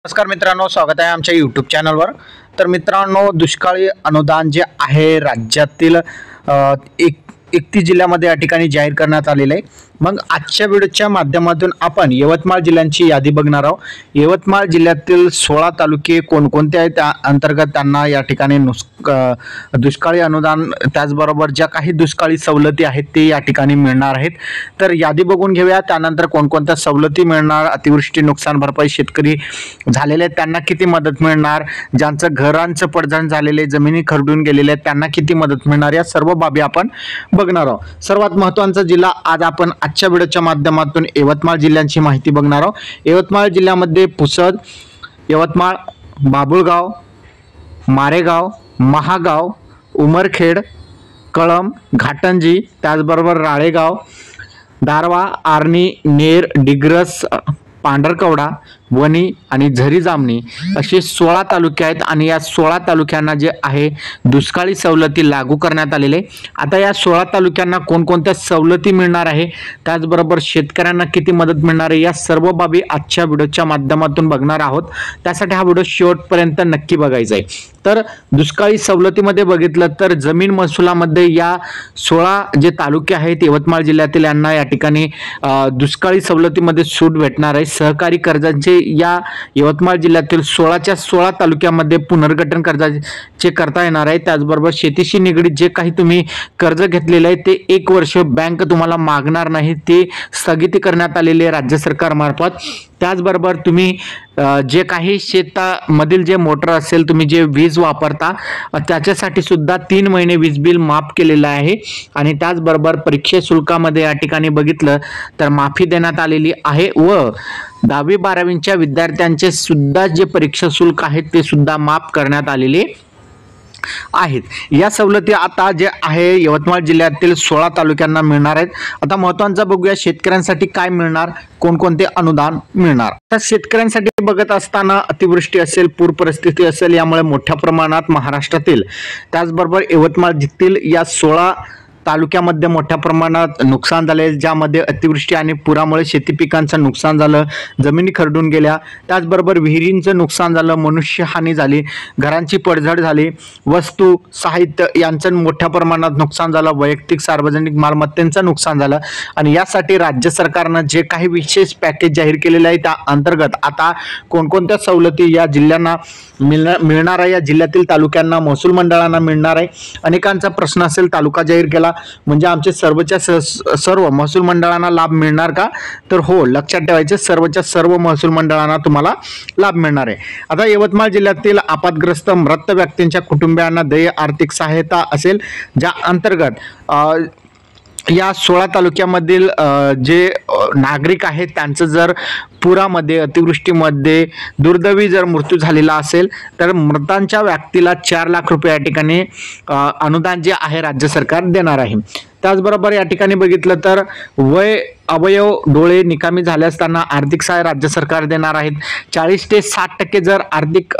नमस्कार मित्रांनो, स्वागत आहे आमच्या यूट्यूब चॅनलवर। तर मित्रांनो, दुष्काळी अनुदान जे आहे राज्यातील 31 जिल्ह्यामध्ये या ठिकाणी जाहीर करण्यात आलेले आहे। मग आजच्या व्हिडिओच्या माध्यमातून आपण यवतमाळ जिल्ह्यांची यादी बघणार आहोत। यवतमाळ जिल्ह्यातील 16 तालुके कोणकोणते आहेत त्या अंतर्गत त्यांना या ठिकाणी दुष्काळी अनुदान त्याचबरोबर ज्या काही दुष्काळी सवलती आहेत ते या ठिकाणी मिळणार आहेत। तर यादी बघून घेऊया, त्यानंतर कोणकोणत्या सवलती मिळणार, अतिवृष्टी नुकसान भरपाई शेतकरी झालेले आहेत त्यांना किती मदत मिळणार, ज्यांचं घरांचं पडझड झालेले जमिनी खरडून गेलेले आहेत त्यांना किती मदत मिळणार, या सर्व बाबी आपण बघणार आहोत। सर्वात महत्त्वाचा जिल्हा आज आपण आजच्या व्हिडिओच्या माध्यमातून यवतमाळ जिल्ह्यांची माहिती बघणार आहोत। यवतमाळ जिल्ह्यामध्ये पुसद, यवतमाळ, बाबुळगाव, मारेगाव, महागाव, उमरखेड, कळंब, घाटंजी, त्याचबरोबर राळेगाव, दारवा, आर्णी, नेर, डिग्रस, पांढरकवडा, वणी आणि झरी जामणी असे 16 तालुके आहेत आणि या 16 तालुक्यांना जे आहे दुष्काळी सवलती लागू करण्यात आलेले। आता या 16 तालुक्यांना कोणकोणत्या सवलती मिळणार आहे, त्याचबरोबर शेतकऱ्यांना किती मदत मिळणार आहे, या सर्व बाबी आजच्या व्हिडिओच्या माध्यमातून बघणार आहोत। त्यासाठी हा व्हिडिओ शेवटपर्यंत नक्की बघायचा आहे। तर दुष्काळी सवलतीमध्ये बघितलं तर जमीन महसुलामध्ये या 16 जे तालुके आहेत यवतमाळ जिल्ह्यातील यांना या ठिकाणी दुष्काळी सवलतीमध्ये सूट भेटणार आहे। सहकारी कर्जाचे या यवतमाळ जिल्ह्यातील 16च्या 16 तालुक्यामध्ये पुनर्गठन कर्जाचे करता येणार आहे। त्याचबरोबर शेतीशी निगडीत जे काही तुम्ही कर्ज घेतलेले आहे ते 1 वर्ष बँक तुम्हाला मागणार नाही, ते स्थगिती करण्यात आलेले राज्य सरकारमार्फत। त्याचबरोबर तुम्ही जे काही शेतामधील जे मोटर असेल, तुम्ही जे वीज वापरता त्याच्यासाठी सुद्धा 3 महिने वीज बिल माफ केलेलं आहे। आणि त्याचबरोबर परीक्षा शुल्कामध्ये या ठिकाणी बघितलं तर माफी देण्यात आलेली आहे व 10वी 12वीच्या विद्यार्थ्यांचे सुद्धा जे परीक्षा शुल्क आहे ते सुद्धा माफ करण्यात आलेले आहेत। या सवलती आता जे आहे यवतमाळ जिल्ह्यातील 16 तालुक्यांना मिळणार आहेत। आता महत्त्वाचं बघूया शेतकऱ्यांसाठी काय मिळणार, कोणकोणते अनुदान मिळणार। तर शेतकऱ्यांसाठी बघत असताना अतिवृष्टी असेल, पूर परिस्थिती असेल, यामुळे मोठ्या प्रमाणात महाराष्ट्रातील त्याचबरोबर यवतमाळ जिल्ह्यातील या 16 तालुक्यामध्ये मोठ्या प्रमाणात नुकसान झाले, ज्यामध्ये अतिवृष्टी आणि पुरामुळे शेती पिकांचं नुकसान झालं, जमिनी खरडून गेल्या, त्याचबरोबर विहिरींचं नुकसान झालं, मनुष्यहानी झाली, घरांची पडझड झाली, वस्तू साहित्य यांचं मोठ्या प्रमाणात नुकसान झालं, वैयक्तिक सार्वजनिक मालमत्तेचं नुकसान झालं। आणि यासाठी राज्य सरकारनं जे काही विशेष पॅकेज जाहीर केलेलं आहे त्या अंतर्गत आता कोणकोणत्या सवलती या जिल्ह्यांना मिळणार आहे, या जिल्ह्यातील तालुक्यांना महसूल मंडळांना मिळणार आहे। अनेकांचा प्रश्न असेल तालुका जाहीर केला म्हणजे आमचे सर्वच्या सर्व महसूल मंडळांना लाभ मिळणार का, तर हो, लक्षात ठेवायचे सर्वच्या सर्व महसूल मंडळांना तुम्हाला लाभ मिळणार आहे। आता यवतमाळ जिल्ह्यातील आपत्ग्रस्त मृत व्यक्तींच्या कुटुंबियांना देय आर्थिक सहायता असेल, ज्या अंतर्गत या 16 तालुक्यामधील जे नागरिक आहेत त्यांचं जर पुरामध्ये अतिवृष्टीमध्ये दुर्दैवी जर मृत्यू झालेला असेल तर मृतांच्या व्यक्तीला 4 लाख रुपये या ठिकाणी अनुदान जे आहे राज्य सरकार देणार आहे। त्याचबरोबर या ठिकाणी बघितलं तर अवयव डोळे निकामी झाले असताना आर्थिक सहाय्य राज्य सरकार देणार आहेत। 40 ते 60% जर आर्थिक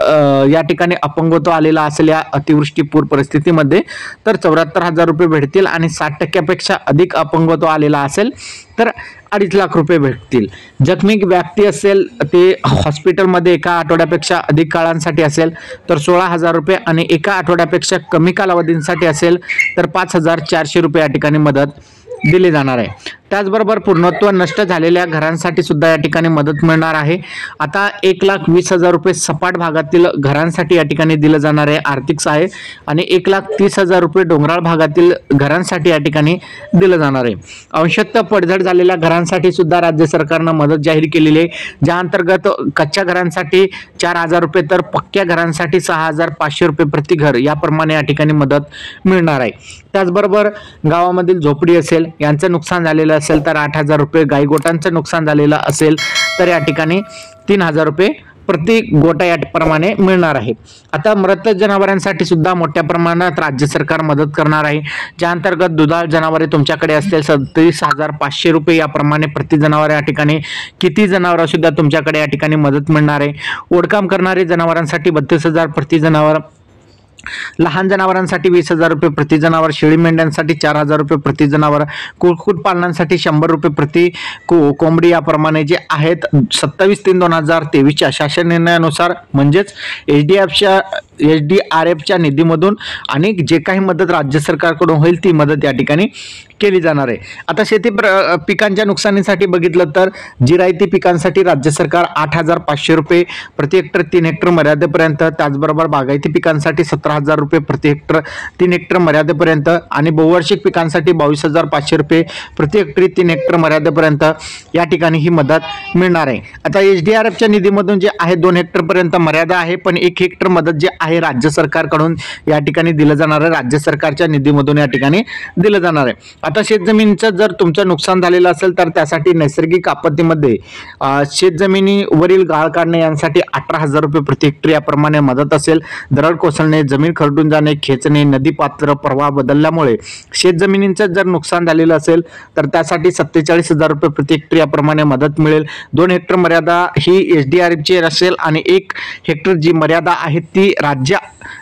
या ठिकाणी अपंगत्व आलेला असेल या अतिवृष्टी पूर परिस्थितीमध्ये तर 74,000 रुपये भेटतील आणि 60%पेक्षा अधिक अपंगत्व आलेला असेल तर 2.5 लाख रुपये भेटतील। जखमी व्यक्ती असेल ते हॉस्पिटलमध्ये 1 आठवड्यापेक्षा अधिक काळांसाठी असेल तर 16,000 रुपये आणि 1 आठवड्यापेक्षा कमी कालावधींसाठी असेल तर 5,400 रुपये या ठिकाणी मदत दिली जाणार आहे। त्याचबरोबर पूर्णत्व नष्ट झालेल्या घरांसाठी सुद्धा या ठिकाणी मदत मिळणार आहे। आता 1,20,000 रुपये सपाट भागातील घरांसाठी या ठिकाणी दिलं जाणार आहे आर्थिक सहाय्य आणि 1,30,000 रुपये डोंगराळ भागातील घरांसाठी या ठिकाणी दिलं जाणार आहे। अंशतः पडझड झालेल्या घरांसाठी सुद्धा राज्य सरकारनं मदत जाहीर केलेली आहे, ज्या अंतर्गत कच्च्या घरांसाठी 4,000 रुपये तर पक्क्या घरांसाठी 6,500 रुपये प्रति घर याप्रमाणे या ठिकाणी मदत मिळणार आहे। त्याचबरोबर गावामधील झोपडी असेल यांचं नुकसान झालेलं असेल तर 8,000 रुपये, गाई गोटांचं नुकसान झालेलं असेल तर या ठिकाणी 3,000 रुपये प्रति गोटा याप्रमाणे मिळणार आहे। आता मृत जनावरांसाठी सुद्धा मोठ्या प्रमाणात राज्य सरकार मदत करणार आहे, ज्या अंतर्गत दुधाळ जनावरे तुमच्याकडे असतील 37,500 रुपये याप्रमाणे प्रति जनावर या ठिकाणी किती जनावर सुद्धा तुमच्याकडे या ठिकाणी मदत मिळणार आहे। ओढकाम करणारे जनावरांसाठी 32,000 प्रति जनावर लहान जनावरांसाठी 20,000 रुपये प्रति जनावर, शेळी मेंढ्यांसाठी 4,000 रुपये प्रति जनावर, कुक्कुटपालनासाठी 100 रुपये प्रति कोंबडी याप्रमाणे जे आहेत 27/3/2023च्या शासन निर्णयानुसार म्हणजेच SDRFच्या निधीमधून आणि जे काही मदत राज्य सरकारकडून होईल ती मदत या ठिकाणी केली जाणार आहे। आता शेती पिकांच्या नुकसानीसाठी बघितलं तर जिरायती पिकांसाठी राज्य सरकार 8,500 रुपये प्रति हेक्टर 3 हेक्टर मर्यादेपर्यंत, त्याचबरोबर बागायती पिकांसाठी 17,000 रुपये प्रति हेक्टर 3 हेक्टर मर्यादेपर्यंत आणि बहुवार्षिक पिकांसाठी 22,500 रुपये प्रति हेक्टरी 3 हेक्टर मर्यादेपर्यंत या ठिकाणी ही मदत मिळणार आहे। आता SDRFच्या निधीमधून जे आहे 2 हेक्टर पर्यंत मर्यादा आहे, पण 1 हेक्टर मदत जे आहे राज्य सरकारकडून या ठिकाणी दिलं जाणार आहे, राज्य सरकारच्या निधीमधून या ठिकाणी दिलं जाणार आहे। आता शेतजमिनीचं जर तुमचं नुकसान झालेलं असेल तर त्यासाठी नैसर्गिक आपत्तीमध्ये शेतजमिनीवरील गाळ काढणे यांसाठी 18,000 रुपये प्रति हेक्टर याप्रमाणे मदत असेल। दरड कोसळणे, जमीन खरडून जाणे, खेचणे, नदी पात्र प्रवाह बदलल्यामुळे शेतजमिनींचं जर नुकसान झालेलं असेल तर त्यासाठी 47,000 रुपये प्रति हेक्टर याप्रमाणे मदत मिळेल। 2 हेक्टर मर्यादा ही SDRFची असेल आणि 1 हेक्टर जी मर्यादा आहे ती राज्य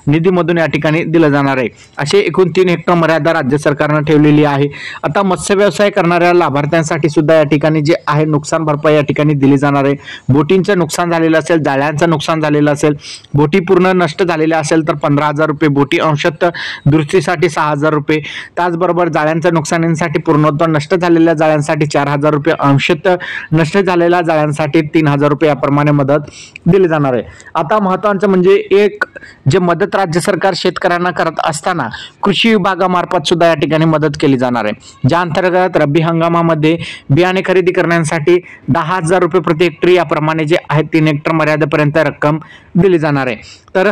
निधीमधून या ठिकाणी दिलं जाणार आहे। असे एकूण 3 हेक्टर मर्यादा राज्य सरकारनं ठेवलेली आहे। आता मत्स्य व्यवसाय करणाऱ्या लाभार्थ्यांसाठी सुद्धा या ठिकाणी जे आहे नुकसान भरपाई या ठिकाणी दिली जाणार आहे। बोटींचं नुकसान झालेलं असेल, जाळ्यांचं नुकसान झालेलं असेल, बोटी पूर्ण नष्ट झालेल्या असेल तर 15,000 रुपये, बोटी अंशतः दुरुस्तीसाठी 6,000 रुपये, त्याचबरोबर जाळ्यांच्या नुकसानीसाठी पूर्णतः नष्ट झालेल्या जाळ्यांसाठी 4,000 रुपये, अंशतः नष्ट झालेल्या जाळ्यांसाठी 3,000 रुपये याप्रमाणे मदत दिली जाणार आहे। आता महत्त्वाचं म्हणजे एक जे मदत राज्य सरकार शेतकऱ्यांना करत असताना कृषी विभागामार्फत सुद्धा या ठिकाणी मदत केली जाणार आहे, ज्या अंतर्गत रब्बी हंगामामध्ये बियाणे खरेदी करण्यासाठी 10,000 रुपये प्रति हेक्टरी याप्रमाणे जे आहे 3 हेक्टर मर्यादेपर्यंत रक्कम दिली जाणार आहे। तर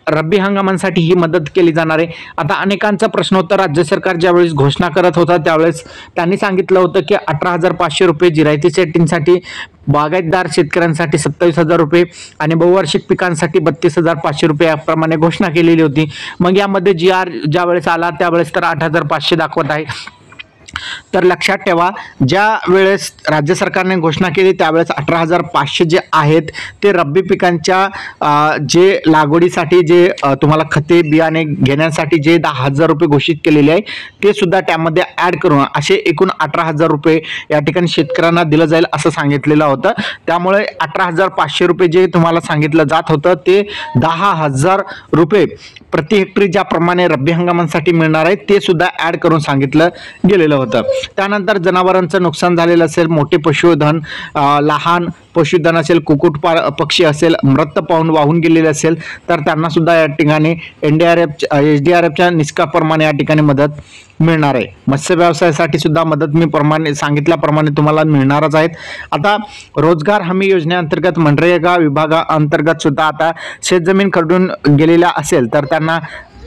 रब्बी हंगामांसाठी ही मदत केली जाणार आहे। आता अनेकांचा प्रश्न होता, राज्य सरकार ज्यावेळेस घोषणा करत होता त्यावेळेस त्यांनी सांगितलं होतं की 18,500 रुपये जिरायती शेतींसाठी, बागायतदार शेतकऱ्यांसाठी 27,000 रुपये आणि बहुवार्षिक पिकांसाठी 32,500 रुपये याप्रमाणे घोषणा केलेली होती। मग यामध्ये GR ज्यावेळेस आला त्यावेळेस तर 8,500 दाखवत आहे। तर लक्षात ठेवा, ज्या वेळेस राज्य सरकारने घोषणा केली त्यावेळेस 18,500 जे आहेत ते रब्बी पिकांच्या जे लागवडीसाठी जे तुम्हाला खते बियाणे घेण्यासाठी जे 10,000 रुपये घोषित केलेले आहे ते सुद्धा त्यामध्ये ॲड करून असे एकूण 18,000 रुपये या ठिकाणी शेतकऱ्यांना दिलं जाईल असं सांगितलेलं होतं। त्यामुळे 18,500 रुपये जे तुम्हाला सांगितलं जात होतं ते 10,000 रुपये प्रति हेक्टरी ज्याप्रमाणे रब्बी हंगामांसाठी मिळणार आहे ते सुद्धा ॲड करून सांगितलं गेलेलं होतं। त्यानंतर जनावरांचं नुकसान झालेलं असेल, मोठे पशुधन, लहान पशुधन असेल, कुक्कुट पक्षी असेल, मृत पाहून वाहून गेलेले असेल तर त्यांना सुद्धा या ठिकाणी SDRFच्या निष्काप्रमाणे या ठिकाणी मदत मिळणार आहे। मत्स्य व्यवसायासाठी सुद्धा मदत मी सांगितल्याप्रमाणे तुम्हाला मिळणारच आहेत। आता रोजगार हमी योजनेअंतर्गत मनरेगा विभागाअंतर्गत सुद्धा आता शेतजमीन खरडून गेलेल्या असेल तर त्यांना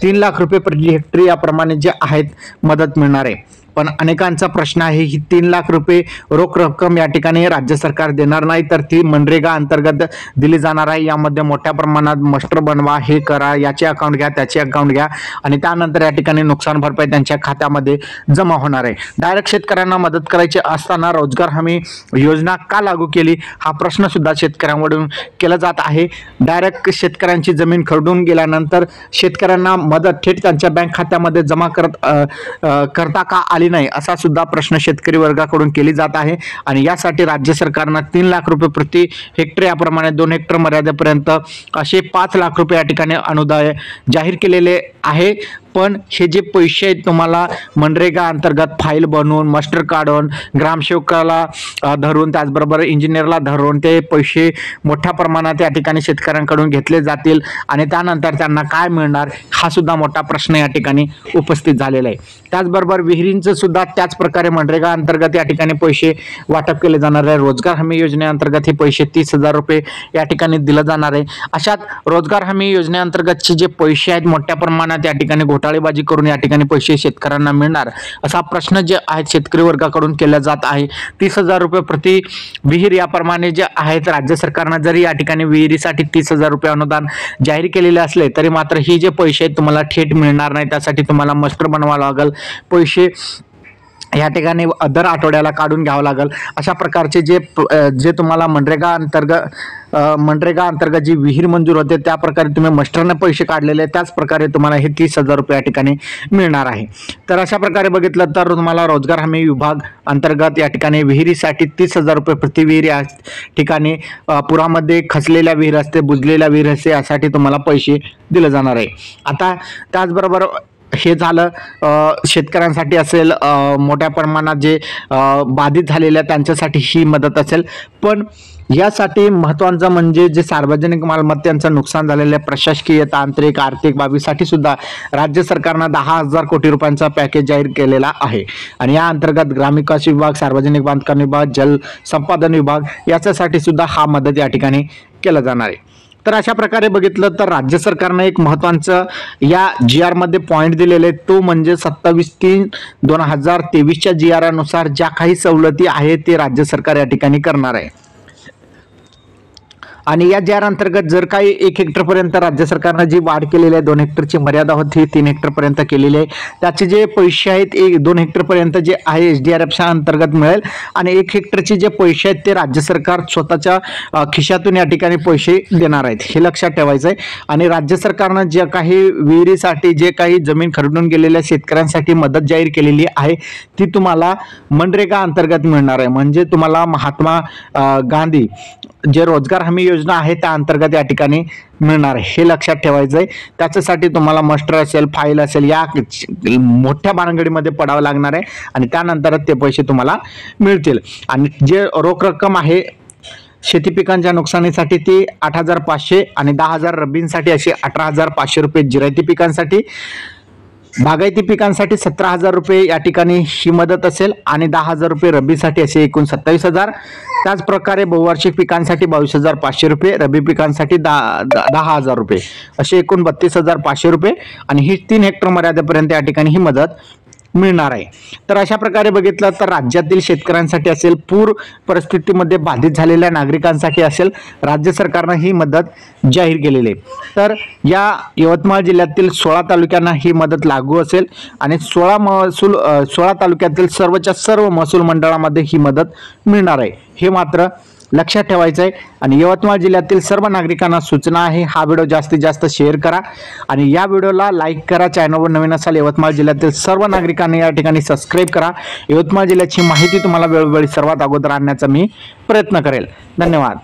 3 लाख रुपये प्रति हेक्टरी याप्रमाणे जे आहेत मदत मिळणार आहे। पण अनेकांचा प्रश्न आहे, ही 3 लाख रुपये रोख रक्कम या ठिकाणी राज्य सरकार देणार नाही तर ती मनरेगा अंतर्गत दिली जाणार आहे। यामध्ये मोठ्या प्रमाणात मस्टर बनवा, हे करा, याचे अकाउंट घ्या, त्याचे अकाउंट घ्या आणि त्यानंतर या ठिकाणी नुकसान भरपाई त्यांच्या खात्यामध्ये जमा होणार आहे। डायरेक्ट शेतकऱ्यांना मदत करायची असताना रोजगार हमी योजना का लागू केली हा प्रश्न सुद्धा शेतकऱ्यांकडून केला जात आहे। डायरेक्ट शेतकऱ्यांची जमीन खरडून गेल्यानंतर शेतकऱ्यांना मदत थेट त्यांच्या बँक खात्यामध्ये जमा करता का आली नाही असा सुद्धा प्रश्न शेतकरी वर्गाकडून केली जात आहे आणि यासाठी राज्य सरकारनं 3 लाख रुपये प्रति हेक्टर याप्रमाणे 2 हेक्टर मर्यादेपर्यंत असे 5 लाख रुपये या ठिकाणी अनुदान जाहीर केलेले आहे। पण हे जे पैसे आहेत तुम्हाला मनरेगा अंतर्गत फाईल बनवून, मास्टर काढून, ग्रामसेवकाला धरून, त्याचबरोबर इंजिनियरला धरून ते पैसे मोठ्या प्रमाणात या ठिकाणी शेतकऱ्यांकडून घेतले जातील आणि त्यानंतर त्यांना काय मिळणार हा सुद्धा मोठा प्रश्न या ठिकाणी उपस्थित झालेला आहे। त्याचबरोबर विहिरींचं सुद्धा त्याच प्रकारे मनरेगा अंतर्गत या ठिकाणी पैसे वाटप केले जाणार आहे। रोजगार हमी योजनेअंतर्गत हे पैसे 30,000 रुपये या ठिकाणी दिलं जाणार आहे। अशात रोजगार हमी योजनेअंतर्गतचे जे पैसे आहेत मोठ्या प्रमाणात या ठिकाणी घोटाळेबाजी करून या ठिकाणी पैसे शेतकऱ्यांना मिळणार असा प्रश्न जे आहेत शेतकरी वर्गाकडून केला जात आहे। 30,000 रुपये प्रति विहीर याप्रमाणे जे आहेत राज्य सरकारनं जरी या ठिकाणी विहिरीसाठी 30,000 रुपये अनुदान जाहीर केलेले असले तरी मात्र ही जे पैसे आहेत तुम्हाला थेट मिळणार नाही। त्यासाठी तुम्हाला मास्टर बनवावं लागेल, पैसे या ठिकाणी दर आठवड्याला काढून घ्यावं लागेल। अशा प्रकारचे जे तुम्हाला मनरेगा अंतर्गत मनरेगा अंतर्गत जी विहीर मंजूर होते त्या प्रकारे तुम्ही मस्टरने पैसे काढलेले त्याच प्रकारे तुम्हाला हे 30,000 रुपये या ठिकाणी मिळणार आहे। तर अशा प्रकारे बघितलं तर तुम्हाला रोजगार हमी विभाग अंतर्गत या ठिकाणी विहिरीसाठी 30,000 रुपये प्रति विहीर या ठिकाणी पुरामध्ये खचलेल्या विहीर असते, बुजलेल्या विहीर असते, यासाठी तुम्हाला पैसे दिले जाणार आहे। आता त्याचबरोबर हे झालं शेतकऱ्यांसाठी असेल, मोठ्या प्रमाणात जे बाधित झालेल्या त्यांच्यासाठी ही मदत असेल। पण यासाठी महत्त्वाचं म्हणजे जे सार्वजनिक मालमत्तांचं नुकसान झालेल्या प्रशासकीय, तांत्रिक, आर्थिक बाबीसाठी सुद्धा राज्य सरकारनं 10,000 कोटी रुपयांचा पॅकेज जाहीर केलेला आहे। आणि या अंतर्गत ग्रामविकास विभाग, सार्वजनिक बांधकाम विभाग, जल संपादन विभाग याच्यासाठी सुद्धा हा मदत या ठिकाणी केलं जाणार आहे। तर अशा प्रकारे बघितलं तर राज्य सरकारने एक महत्त्वाचं या GR मध्ये पॉईंट दिलेले, तो म्हणजे 27/3/2023च्या GR नुसार ज्या काही सवलती आहेत ते राज्य सरकार या ठिकाणी करणार आहे। आणि या GR अंतर्गत जर काही 1 हेक्टरपर्यंत राज्य सरकारने जी वाढ केलेली आहे, 2 हेक्टरची मर्यादा होती 3 हेक्टरपर्यंत केलेली आहे, त्याचे जे पैसे आहेत 2 हेक्टरपर्यंत जे आहे SDRFच्या अंतर्गत मिळेल। आणि 1 हेक्टरचे जे पैसे आहेत ते राज्य सरकार स्वतःच्या खिशातून या ठिकाणी पैसे देणार आहेत, हे लक्षात ठेवायचं आहे। आणि राज्य सरकारनं जे काही विहिरीसाठी जे काही जमीन खरडून गेलेल्या शेतकऱ्यांसाठी मदत जाहीर केलेली आहे ती तुम्हाला मनरेगा अंतर्गत मिळणार आहे। म्हणजे तुम्हाला महात्मा गांधी जे रोजगार हमी योजना आहे त्या अंतर्गत या ठिकाणी मिळणार आहे, हे लक्षात ठेवायचं आहे। त्याच्यासाठी तुम्हाला मस्टर असेल, फाईल असेल, या मोठ्या भानगडीमध्ये पडावं लागणार आहे आणि त्यानंतरच ते पैसे तुम्हाला मिळतील। आणि जे रोख रक्कम आहे शेती पिकांच्या नुकसानीसाठी ती 8,500 आणि 10,000 रब्बींसाठी असे 18,500 रुपये, जिरायती पिकांसाठी, बागायती पिकांसाठी 17,000 रुपये या ठिकाणी ही मदत असेल आणि 10,000 रुपये रब्बीसाठी असे एकूण 27,000। त्याच प्रकारे बहुवार्षिक पिकांसाठी 22,500 रुपये, रब्बी पिकांसाठी 10,000 रुपये असे एकूण 32,500 रुपये आणि ही 3 हेक्टर मर्यादेपर्यंत या ठिकाणी ही मदत मिळणार आहे। तर अशा प्रकारे बघितलं तर राज्यातील शेतकऱ्यांसाठी असेल, पूर परिस्थितीमध्ये बाधित झालेल्या नागरिकांसाठी असेल, राज्य सरकारने ही मदत जाहीर केलेली आहे। तर या यवतमाळ जिल्ह्यातील 16 तालुक्यांना ही मदत लागू असेल आणि 16 तालुक्यातील सर्वच्या सर्व महसूल मंडळामध्ये ही मदत मिळणार आहे, हे मात्र लक्षात ठेवायचं आहे। आणि यवतमाळ जिल्ह्यातील सर्व नागरिकांना सूचना आहे, हा व्हिडिओ जास्तीत जास्त शेअर करा आणि या व्हिडिओला लाईक करा। चॅनलवर नवीन असाल यवतमाळ जिल्ह्यातील सर्व नागरिकांनी या ठिकाणी सबस्क्राईब करा। यवतमाळ जिल्ह्याची माहिती तुम्हाला वेळोवेळी सर्वात अगोदर आणण्याचा मी प्रयत्न करेल। धन्यवाद।